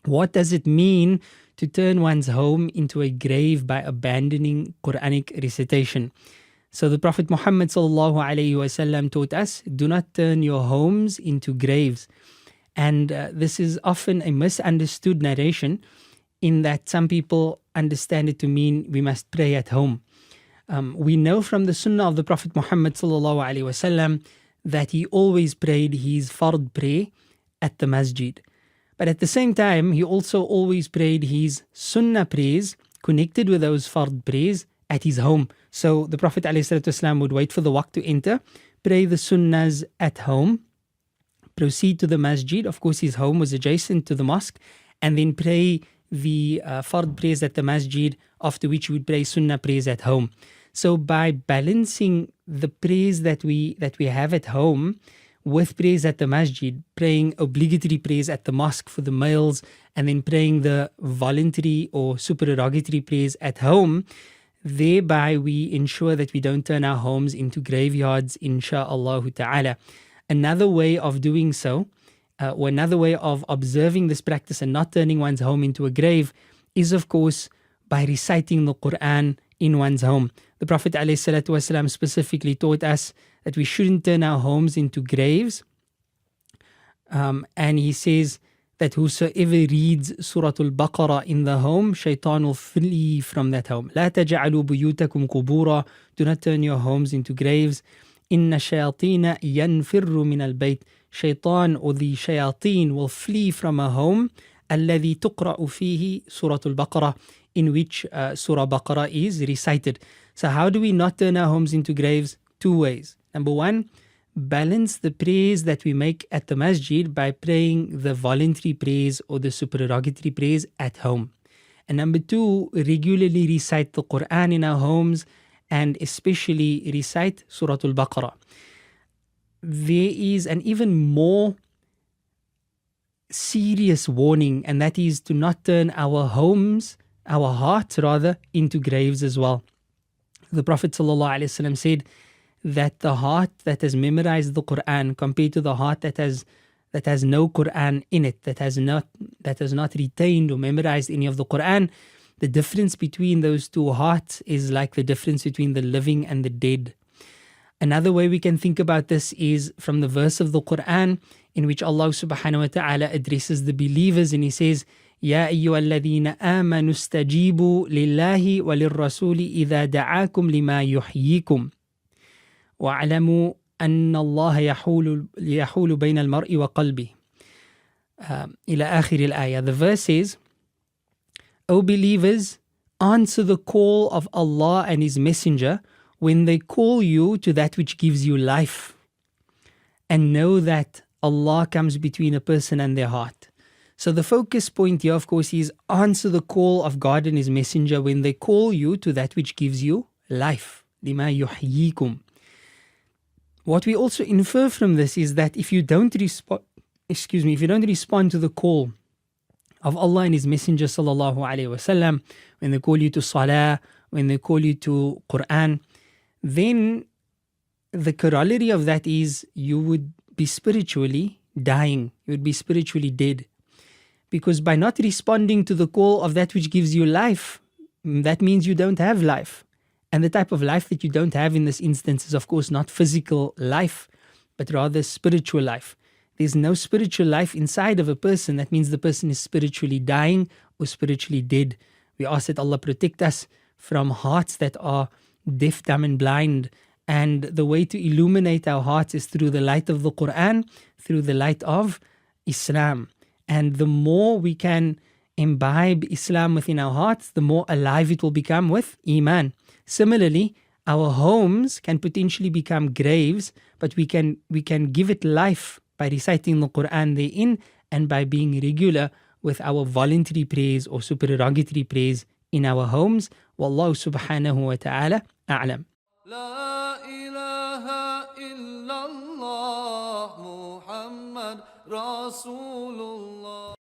What does it mean to turn one's home into a grave by abandoning Quranic recitation? So the Prophet Muhammad ﷺ taught us, do not turn your homes into graves. And this is often a misunderstood narration, in that some people understand it to mean we must pray at home. We know from the Sunnah of the Prophet Muhammad ﷺ that he always prayed his fard prayer at the masjid. But at the same time, he also always prayed his sunnah prayers connected with those fard prayers at his home. So the Prophet ﷺ would wait for the waqt to enter, pray the sunnahs at home, proceed to the masjid. Of course, his home was adjacent to the mosque, and then pray the fard prayers at the masjid, after which he would pray sunnah prayers at home. So by balancing the prayers that we have at home with prayers at the masjid, praying obligatory prayers at the mosque for the males, and then praying the voluntary or supererogatory prayers at home, thereby we ensure that we don't turn our homes into graveyards, insha'Allah ta'ala. Another way of doing so, or another way of observing this practice and not turning one's home into a grave, is of course by reciting the Quran in one's home. The Prophet ﷺ specifically taught us that we shouldn't turn our homes into graves. And he says that whosoever reads Surah Al-Baqarah in the home, shaitan will flee from that home. لا تجعلوا بيوتكم قبورا. Do not turn your homes into graves. إن الشياطين ينفر من البيت. Shaitan, or the shayateen, will flee from a home. الذي تقرأ فيه سورة البقرة, in which Surah Baqarah is recited. So how do we not turn our homes into graves? Two ways. Number one, balance the prayers that we make at the masjid by praying the voluntary prayers or the supererogatory prayers at home. And number two, regularly recite the Quran in our homes, and especially recite Surah Al-Baqarah. There is an even more serious warning, and that is to not turn our homes, our hearts rather, into graves as well. The Prophet ﷺ said that the heart that has memorized the Quran compared to the heart that has no Quran in it, that has not retained or memorized any of the Quran, the difference between those two hearts is like the difference between the living and the dead. Another way we can think about this is from the verse of the Quran in which Allah subhanahu wa ta'ala addresses the believers, and he says, يا أيها الذين آمنوا استجيبوا لله وللرسول إذا دعاكم لما يحييكم واعلموا أن الله يحول بين المرء وقلبه إلى آخر الآية. The verse says, O believers, answer the call of Allah and His Messenger when they call you to that which gives you life, and know that Allah comes between a person and their heart. So the focus point here, of course, is answer the call of God and His Messenger when they call you to that which gives you life. لِمَا يُحْيِيكُمْ. What we also infer from this is that if you don't respond to the call of Allah and His Messenger sallallahu alaihi wasallam, when they call you to salah, when they call you to Quran, then the corollary of that is you would be spiritually dying. You would be spiritually dead. Because by not responding to the call of that which gives you life, that means you don't have life. And the type of life that you don't have in this instance is, of course, not physical life, but rather spiritual life. There's no spiritual life inside of a person. That means the person is spiritually dying or spiritually dead. We ask that Allah protect us from hearts that are deaf, dumb and blind. And the way to illuminate our hearts is through the light of the Quran, through the light of Islam. And the more we can imbibe Islam within our hearts, the more alive it will become with Iman. Similarly, our homes can potentially become graves, but we can give it life by reciting the Quran therein and by being regular with our voluntary prayers or supererogatory prayers in our homes. Wallahu subhanahu wa ta'ala a'lam. La ilaha illallah Muhammad Rasulullah.